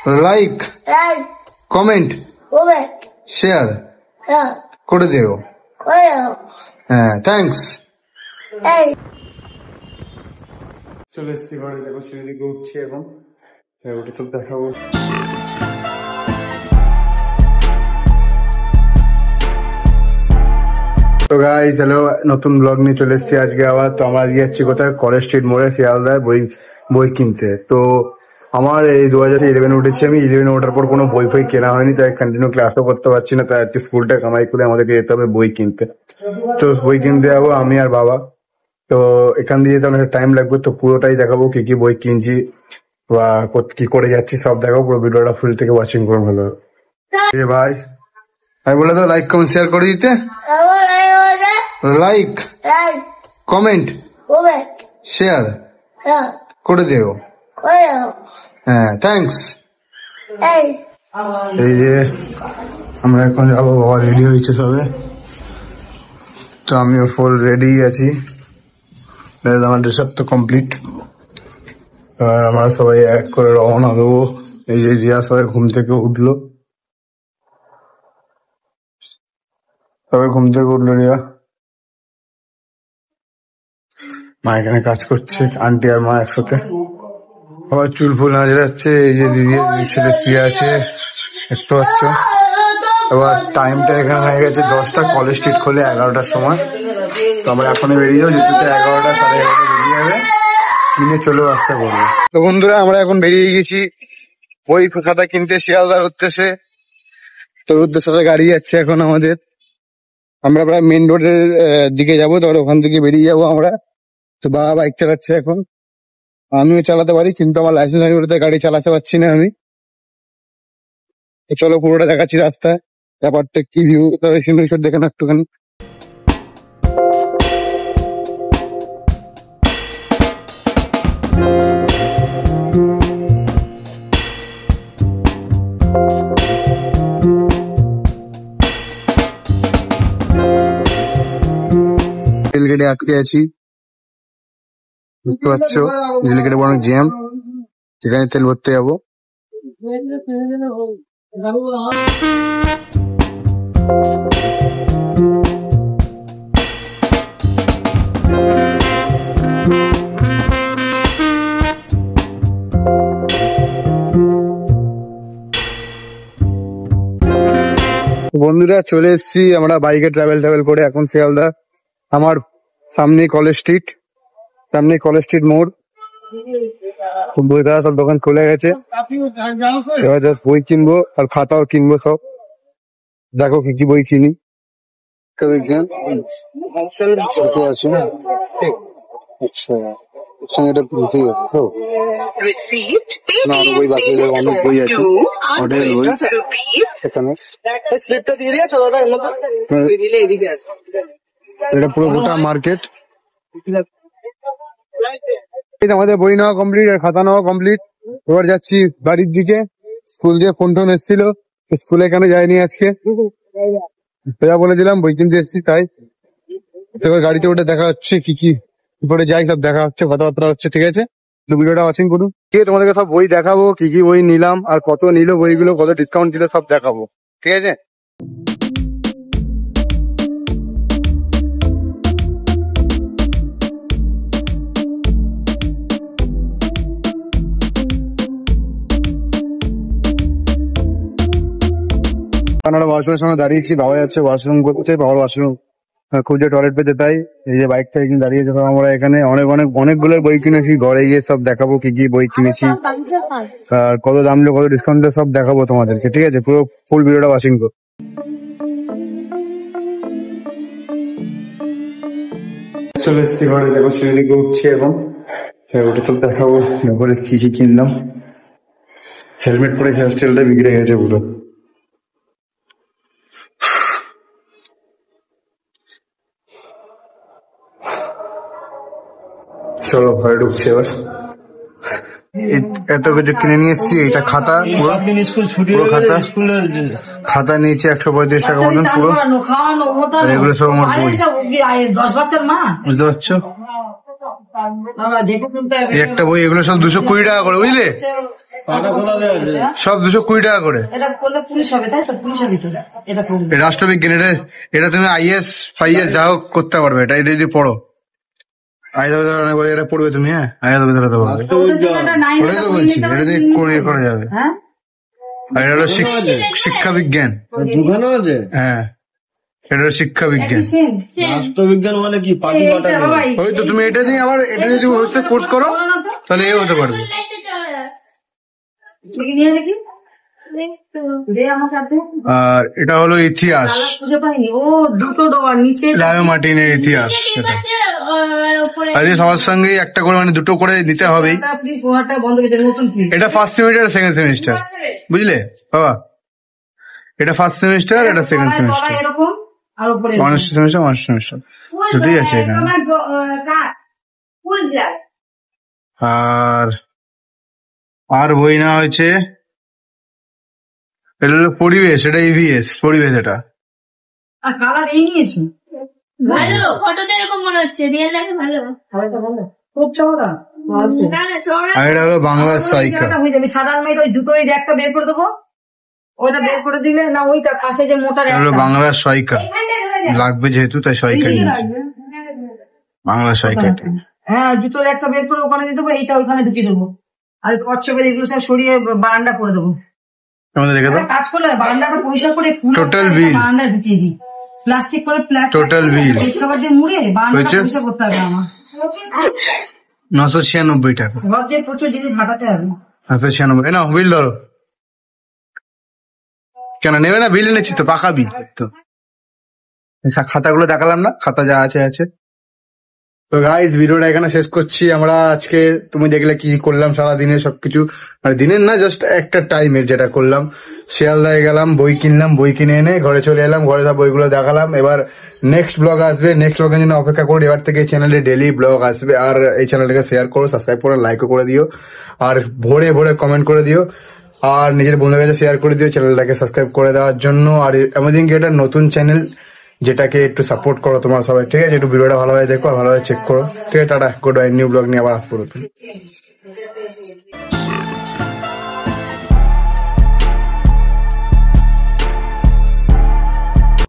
Like comment share করে দিও। হ্যাঁ, থ্যাংকস। চলে এসছি ঘরে, দেখো সিঁড়ি দিকে উঠছি এখন, উঠে তো দেখাবো। তো গাইস হ্যালো, নতুন ব্লগ নিয়ে চলে এসেছি আজকে আবার। তো আমরা আজকে যাচ্ছি কোথায়, কলেজ স্ট্রিট মোড়ে শিয়ালদায় বই কিনতে। তো আমার এই 2011 উঠেছি আমি, 11 ওঠার পর কোনো বই ফই কেনা হয়নি, তাই কন্টিনিউ ক্লাসও করতে পারছি না, তাই আজকে স্কুলটা কামাই করে আমাদেরকে যেতে হবে বই কিনতে। তো বই কিনতে যাবো আমি আর বাবা। তো এখান দিয়ে যেতে অনেক টাইম লাগবে, তো পুরোটাই দেখাবো কি কি বই কিনছি বা কি করে যাচ্ছি সব দেখাবো। পুরো ভিডিওটা ফুল থেকে ওয়াচিং করুন। ভালো ভাই ভাই বলে দাও লাইক কমেন্ট শেয়ার করে দিতে। লাইক কমেন্ট শেয়ার করে দিও। হ্যাঁ, থ্যাংকস। এই যে আমরা এখন যাবো, বাবা রেডি হয়েছে সবে, তো আমিও ফুল রেডি আছি। আমার ড্রেস আপ তো কমপ্লিট, আর আমরা সবাই এক করে রওনা দেবো। এই যে রিয়া সবাই ঘুম থেকে উঠলো, রিয়া মা এখানে কাজ করছে, আন্টি আর মা একসাথে। আবার চুল ফুল না যাচ্ছে। এই যে দিদি ছেলে শুয়ে আছে, দেখতে পাচ্ছ। এবার টাইমটা এখানে হয়ে গেছে 10টা, কলেজ স্ট্রিট খোলে 11টার সময়। তো আমরা এখনই বেরিয়ে যাবো, যেহেতু 11টা 11:30 বেরিয়ে যাবে, কিনে চলেও আসতে পারবো। তো বন্ধুরা আমরা এখন বেরিয়ে গেছি বই খাতা কিনতে শিয়ালদার উদ্দেশ্যে। তোর উদ্দেশ্যে গাড়ি যাচ্ছে এখন আমাদের, আমরা প্রায় মেন রোডের দিকে যাবো, তারপরে ওখান থেকে বেরিয়ে যাবো আমরা। তো বাবা বাইক চালাচ্ছে এখন, আমিও চালাতে পারি কিন্তু আমার লাইসেন্স নেই বলে গাড়ি চালাতে পারছি না আমি। চলো পুরোটা দেখাচ্ছি রাস্তায়, ব্যাপারটা কি ভিউ সিনেশ্বর দেখে না একটুখানি। রেলগেটে আটকে আছি, বুঝতে পারছো, রেলগেটে অনেক জ্যাম, এখানে তেল ভরতে যাবো। বন্ধুরা চলে এসছি আমরা বাইকে ট্রাভেল করে এখন শিয়ালদা। আমার সামনে কলেজ স্ট্রিট মোড়, বই খাতা সব দোকান খুলে গেছে। এবার জাস্ট বই কিনবো আর খাতাও কিনবো সব। দেখো কি কি বই কিনি। আচ্ছা, এটা বুঝতেই হবে তো না, আরো বই বাকি অনেক বই আছে, হোটেল বই এখানে। এটা পুরো গোটা মার্কেট। আমাদের বই নেওয়া কমপ্লিট আর খাতা নেওয়া কমপ্লিট। এবার যাচ্ছি বাড়ির দিকে। স্কুল দিয়ে ফোন টোন এসেছিল, স্কুলে কেন যায়নি আজকে, বলে দিলাম বই কিনতে এসেছি তাই। এবার গাড়িতে উঠে দেখা হচ্ছে কি কি করে যাই, সব দেখা হচ্ছে, কথাবার্তা হচ্ছে। ঠিক আছে, ভিডিওটা ওয়াচিং করুন। তোমাদেরকে সব বই দেখাবো, কি কি বই নিলাম আর কত নিল বইগুলো, কত ডিসকাউন্ট দিল সব দেখাবো। ঠিক আছে, আমরা ওয়াশরুমের সামনে দাঁড়িয়েছি, বাবা যাচ্ছে ওয়াশরুম করতে, বাবার ওয়াশরুম খুঁজে টয়লেট পেতে, তাই এই যে বাইকটা এখানে দাঁড়িয়েছে। আমরা এখানে অনেকগুলো বই কিনেছি, ঘরে গিয়ে সব দেখাবো কি কি বই কিনেছি আর কত দাম নিল, কত ডিসকাউন্ট সব দেখাবো তোমাদেরকে। ঠিক আছে, পুরো ফুল ভিডিওটা ওয়াচিং করো। চলে এসছি ঘরে, দেখো সিঁড়ি দিকে উঠছি এখন, উঠে সব দেখাবো ঘরে কি কি কিনলাম। হেলমেট পরে হেয়ারস্টাইলটা বিগড়ে গেছে পুরো। চলো ঘরে ঢুকছি এবার। এত কিছু কিনে নিয়ে এসছি। এটা খাতা, পুরো খাতা নিয়েছি 135 টাকা মতন পুরো। এগুলো সব আমার বই, বুঝতে পারছো। এই একটা বই, এগুলো সব 220 টাকা করে, বুঝলে? সব 220 টাকা করে। রাষ্ট্রবিজ্ঞান, এটা তুমি IAS ফাইএস যা হোক করতে পারবে, এটা যদি পড়ো। এটা পড়বে তুমি, হ্যাঁ আয়াত ধরাতে পারবে, ওটাই তো বলছি, এটা দিয়ে করা যাবে। আর এটা হলো শিক্ষা বিজ্ঞান, হ্যাঁ এটা হলো শিক্ষা বিজ্ঞান। রাষ্ট্রবিজ্ঞান মানে কি? ওই তো তুমি এটা দিয়ে আবার এটা যদি কোর্স করো তাহলে এ হতে পারবে। আর এটা হলো ইতিহাস, লায়ো মার্টিনের ইতিহাস। আর সবার সঙ্গে একটা করে, মানে দুটো করে নিতে হবেই। এটা ফার্স্ট সেমিস্টার, সেকেন্ড সেমিস্টার, বুঝলে বাবা? এটা ফার্স্ট সেমিস্টার, এটা second semester, honours semester, honours semester দুটোই আছে এখানে। আর বই না হয়েছে, এটা হলো পরিবেশ, এটা EVS পরিবেশ। এটা ভালো, ফটোতে এরকম মনে হচ্ছে, রিয়েল লাইফে ভালো। খুব চওড়া। আর এটা হলো বাংলা সাইকেল। সাদা আলমারিটা ওই দুটোই একটা বের করে দেবো, ওইটা বের করে দিলে না, ওইটা পাশে যে মোটা হলো বাংলা সাইকেল লাগবে যেহেতু, তাই সাইকেল বাংলা সাইকেল। হ্যাঁ, জুতোর একটা বের করে ওখানে দিয়ে দেবো, এইটা ওইখানে ঢুকিয়ে দেবো। আর কচ্ছপের এগুলো সব সরিয়ে বারান্দা করে দেবো। কাজ করলে বারান্দাটা পরিষ্কার করে টোটাল বিল বারান্দা ঢুকিয়ে দিই, প্লাস্টিক করে টোটাল বিল খাবার দিয়ে মুড়ে বারান্দাটা পরিষ্কার করতে হবে আমার। 996 টাকা। ঘর দিয়ে প্রচুর জিনিস হাঁটাতে হবে। 996 না, বিল ধরো। কেন নেবে না? বিল এনেছি তো, পাকা বিল। তো খাতাগুলো দেখালাম না, খাতা যা আছে আছে। তো গাইস, ভিডিওটা এখানে শেষ করছি আমরা। আজকে তুমি দেখলে কি করলাম সারাদিনে, সবকিছু, মানে দিনের না, জাস্ট একটা টাইমের যেটা করলাম। শিয়ালদায় গেলাম, বই কিনলাম, বই কিনে এনে ঘরে চলে এলাম, ঘরে সব বইগুলো দেখালাম। এবার নেক্সট ব্লগ আসবে, নেক্সট ব্লগের জন্য অপেক্ষা করুন। এবার থেকে চ্যানেলে ডেলি ব্লগ আসবে। আর এই চ্যানেলটাকে শেয়ার করো, সাবস্ক্রাইব করো, লাইকও করে দিও, আর ভোরে ভোরে কমেন্ট করে দিও, আর নিজের বন্ধুদের কাছে শেয়ার করে দিও চ্যানেলটাকে সাবস্ক্রাইব করে দেওয়ার জন্য। আর এমন কি এটা নতুন চ্যানেল, যেটাকে একটু সাপোর্ট করো তোমরা সবাই, ঠিক আছে? একটু ভিডিওটা ভালোভাবে দেখো, ভালোভাবে চেক করো, ঠিক আছে? Tata, good bye. New blog নিয়ে আবার আসবো।